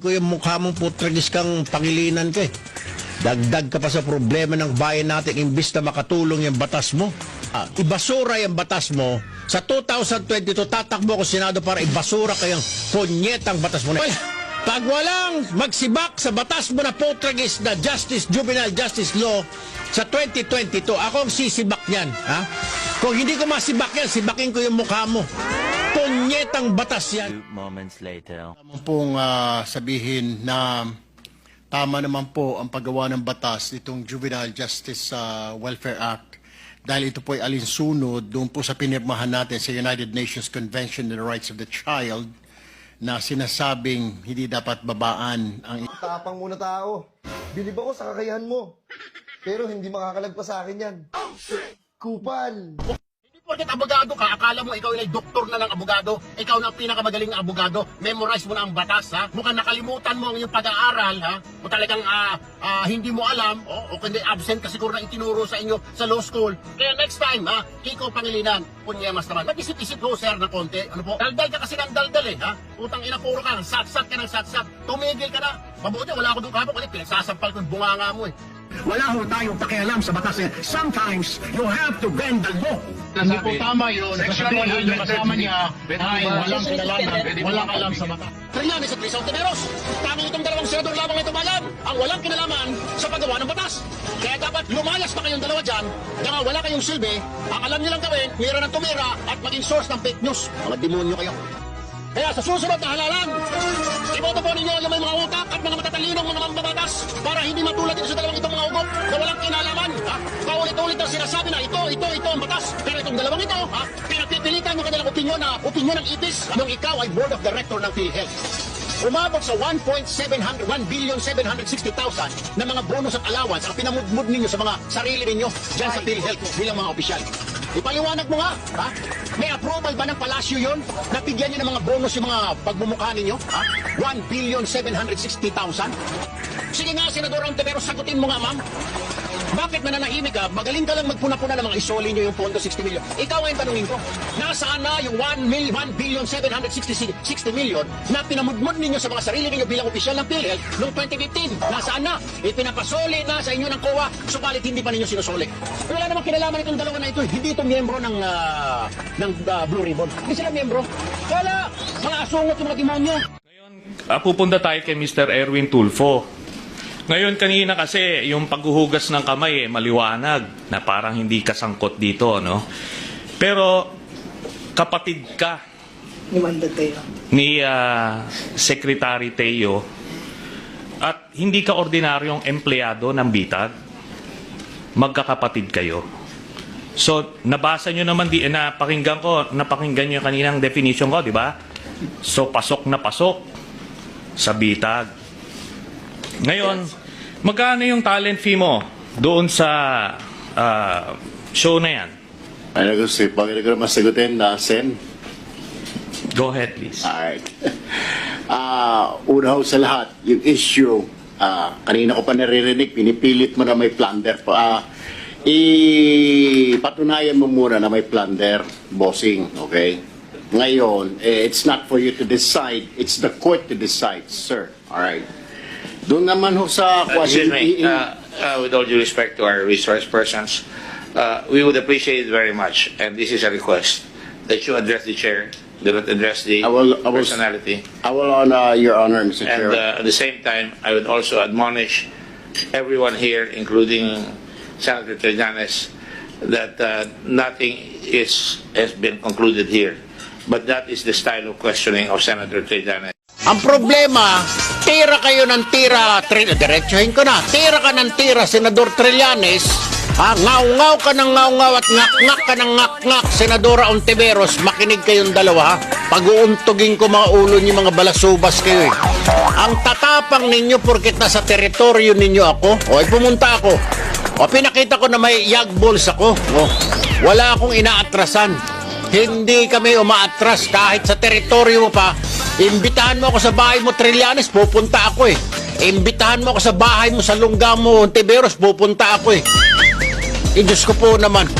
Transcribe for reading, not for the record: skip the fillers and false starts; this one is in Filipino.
Ko yung mukha mong putragis kang pangilinan ka eh. Dagdag ka pa sa problema ng bayan natin imbis na makatulong yung batas mo. Ibasura yung batas mo. Sa 2022, tatakbo ko Senado para ibasura kayang punyetang batas mo na. Pag walang magsibak sa batas mo na putragis na juvenile justice law sa 2022, ako ang sisibak yan. Ha? Kung hindi ko masibak yan, sibakin ko yung mukha mo. Punyetang batas yan. 2 moments later. Naman pong sabihin na tama naman po ang paggawa ng batas itong Juvenile Justice Welfare Act dahil ito po ay alinsunod doon po sa pinirmahan natin sa United Nations Convention on the Rights of the Child na sinasabing hindi dapat babaan ang... Tapang muna tao. Bilib ako sa kakayahan mo. Pero hindi makakalagpas sa akin yan. Kupal. Porket abogado ka, akala mo ikaw ay doktor na ng abogado, ikaw na ang pinakamagaling na abogado, memorize mo na ang batas, ha? Mukhang nakalimutan mo ang iyong pag-aaral, ha? O talagang hindi mo alam, o kundi absent ka siguro na itinuro sa inyo sa law school. Kaya next time, ha? Kiko Pangilinan, punyemas naman. Mag-isip-isip ho, sir, na konti. Ano po? Daldal ka kasi ng daldal, eh, ha? Utang ina, puro ka, satsat ka ng satsat. Tumigil ka na. Mabuti, wala ako doon kapag ulit, pinagsasampal ko yung bunganga mo, eh. Wala ho tayong pakialam sa batas. Sometimes, you have to bend the law. Hindi po tama yun. Sasabihin yung kasama niya ay walang kinalaman, walang alam sa mata. Trillanes at Rizal Tiberos, tanging itong dalawang senador lamang ito malam ang walang kinalaman sa paggawa ng batas. Kaya dapat lumayas pa kayong dalawa dyan, kaya wala kayong silbi, ang alam niyo lang gawin, mira ng tumira at maging source ng fake news. Mga demonyo kayo. Kaya sa susunod na halalan, iboto po ninyo yung may mga utak at mga matatalinong mga mambabatas para hindi matulad dito sa dalawang itong mga ugok na walang kinalaman. Paulit-ulit na sinasabi na ito ang batas. Pero itong dalawang ito, pinagpipilitan yung kanilang opinyon ng IPIS nung ikaw ay board of director ng PhilHealth. Umabot sa 1,760,000 na mga bonus at allowance ang pinamudmud ninyo sa mga sarili ninyo dyan sa PhilHealth bilang mga opisyal. Ipaliwanag mo nga, ha? May approval ba ng palasyo yon? Napigyan nyo ng mga bonus yung mga pagmumukha ninyo? Ha? 1,760,000? Sige nga, Senador Ontiveros, sagutin mo nga, ma'am. Bakit mananahimik ka? Magaling ka lang magpuna-puna ng mga isoli nyo yung pondo 60 million. Ikaw ngayon tanungin ko, nasaan na yung 1,760 million na pinamudmud ninyo sa mga sarili ninyo bilang opisyal ng PhilHealth noong 2015? Nasaan na? Ipinapasoli na sa inyo ng COA, subalit hindi pa ninyo sinusoli. Wala namang kinalaman itong dalawa na ito. Hindi ito miyembro ng Blue Ribbon. Hindi sila miyembro. Wala! Mga asungot yung mga demonyo. Pupunta tayo kay Mr. Erwin Tulfo. Ngayon kanina kasi yung paghuhugas ng kamay maliwanag na parang hindi kasangkot dito, no? Pero kapatid ka ni Secretary Teo at hindi ka ordinaryong empleyado ng BITAG, magkakapatid kayo. So nabasa nyo naman, napakinggan nyo kaninang definition ko, di ba? So pasok na pasok sa BITAG. Ngayon, magkano yung talent fee mo doon sa show na yan? Ano gusto, bakit ko naman sagutin na Sen? Go ahead, please. Alright. Una ho sa lahat, yung issue, kanina ko pa naririnig, pinipilit mo na may plunder pa. Ipatunayan mo muna na may plunder, bossing, okay? Ngayon, it's not for you to decide, it's the court to decide, sir. Alright. Doon naman ho sa... Excuse me, with all due respect to our resource persons, we would appreciate it very much, and this is a request, that you address the chair, do not address the personality. I will honor your honor, Mr. And Chair. at the same time, I would also admonish everyone here, including Senator Trillanes, that nothing has been concluded here. But that is the style of questioning of Senator Trillanes. Ang problema, tira kayo ng tira, diretsuhin ko na, tira ka ng tira, Senador Trillanes, ngaw-ngaw ka ng ngaw-ngaw at ngak-ngak ka ng ngak-ngak, Senadora Ontiveros, makinig kayong dalawa, ha? Pag-uuntugin ko mga ulo niyo, mga balasubas kayo, eh. Ang tatapang ninyo porket nasa teritoryo ninyo ako, o ay pumunta ako, o pinakita ko na may yagballs ako, o, wala akong inaatrasan. Hindi kami umaatras kahit sa teritoryo mo pa. Imbitahan mo ako sa bahay mo, Trillanes, pupunta ako eh. Imbitahan mo ako sa bahay mo, sa lungga mo, Ontiveros, pupunta ako eh. Diyos ko po naman.